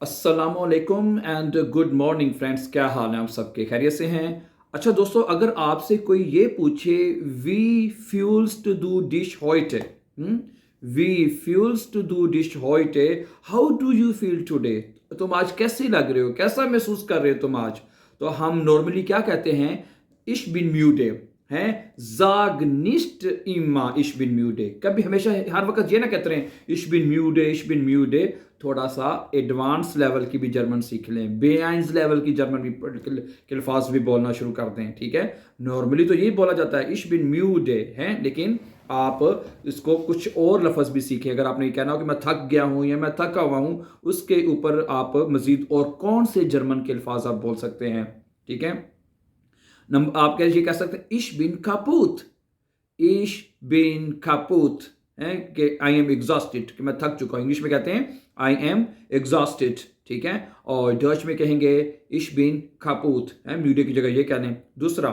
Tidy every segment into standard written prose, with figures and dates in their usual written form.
अस्सलामुअलैकुम and good morning friends. क्या हाल है? आप सबके खैरियत से हैं? अच्छा दोस्तों, अगर आपसे कोई ये पूछे वी फ्यूल्स टू डू डिश होइटे, वी फ्यूल्स टू डू डिश होइटे, how do you feel today? तुम आज कैसे लग रहे हो, कैसा महसूस कर रहे हो तुम आज? तो हम नॉर्मली क्या कहते हैं? इश बिन म्यूडे हैं, जाग निस्ट इमा इश बिन म्यूडे। कभी हमेशा हर वक्त ये ना कहते रहे इश बिन म्यूडे इश बिन म्यूडे। थोड़ा सा एडवांस लेवल की भी जर्मन सीख लें, बेआइंस लेवल की जर्मन भी के अल्फाज भी बोलना शुरू कर दें। ठीक है, नॉर्मली तो यही बोला जाता है इश बिन म्यूडे है, लेकिन आप इसको कुछ और लफ्ज़ भी सीखें। अगर आपने कहना हो कि मैं थक गया हूँ या मैं थका हुआ हूँ, उसके ऊपर आप मजीद और कौन से जर्मन के अल्फाज आप बोल सकते हैं। ठीक है, आप ये कह सकते हैं इश बिन कापूत, इश बिन कापूत है कि आई एम एग्जॉस्टेड, कि मैं थक चुका हूं। इंग्लिश में कहते हैं आई एम एग्जॉस्टेड। ठीक है, और डच में कहेंगे इश बिन कापूत है, म्यूडे की जगह ये कहने। दूसरा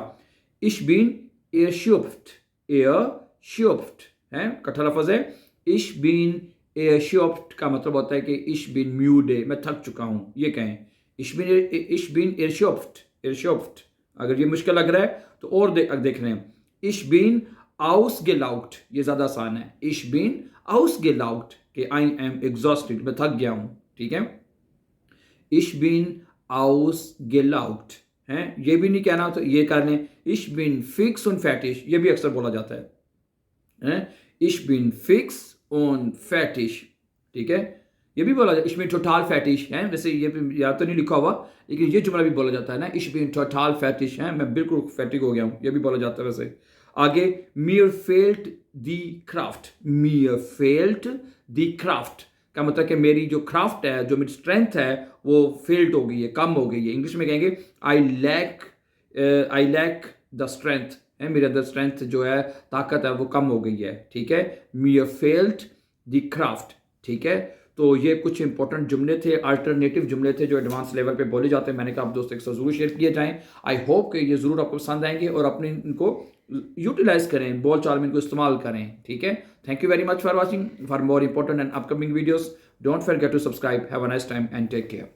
इश बिन एयरशुफ्ट, एयरशुफ्ट है कट्ठा लफज है। इश बिन एयरशुफ्ट का मतलब होता है कि इश बिन म्यूडे, मैं थक चुका हूं, ये कहें। इश बिन एयरशुफ्ट, एयरशुफ्ट। अगर ये मुश्किल लग रहा है तो और देख रहे हैं इश बिन ausgelaugt, ये ज्यादा आसान है। इश बिन ausgelaugt कि आई एम एग्जॉस्टेड, मैं थक गया हूं। ठीक है, इश बिन ausgelaugt है, ये भी नहीं कहना तो ये कर लें इश बिन फिक्स und fertig, ये भी अक्सर बोला जाता है। इश बिन फिक्स und fertig। ठीक है, ये भी बोला जाता है इश बिन टोटल फैटिश है। वैसे ये याद तो नहीं लिखा हुआ, लेकिन ये जुमला भी बोला जाता है ना, इश बिन टोटल फैटिश है, मैं बिल्कुल फैटिक हो गया हूं, ये भी बोला जाता है। वैसे आगे mir fehlt die Kraft, mir fehlt die Kraft का मतलब कि मेरी जो क्राफ्ट है, जो मेरी स्ट्रेंथ है, वो फेल्ट हो गई है, कम हो गई है। इंग्लिश में कहेंगे आई लैक द स्ट्रेंथ है, मेरे अंदर स्ट्रेंथ जो है, ताकत है, वो कम हो गई है। ठीक है, mir fehlt die Kraft। ठीक है, तो ये कुछ इंपॉर्टेंट जुमले थे, अल्टरनेटिव जुमले थे जो एडवांस लेवल पे बोले जाते हैं। मैंने कहा आप दोस्तों एक साथ जरूर शेयर किए जाएं। आई होप कि ये जरूर आपको पसंद आएंगे और अपने इनको यूटिलाइज करें, बोल चाल में इनको इस्तेमाल करें। ठीक है, thank you very much for watching. For more important and upcoming videos don't forget to subscribe. Have a nice time and take care.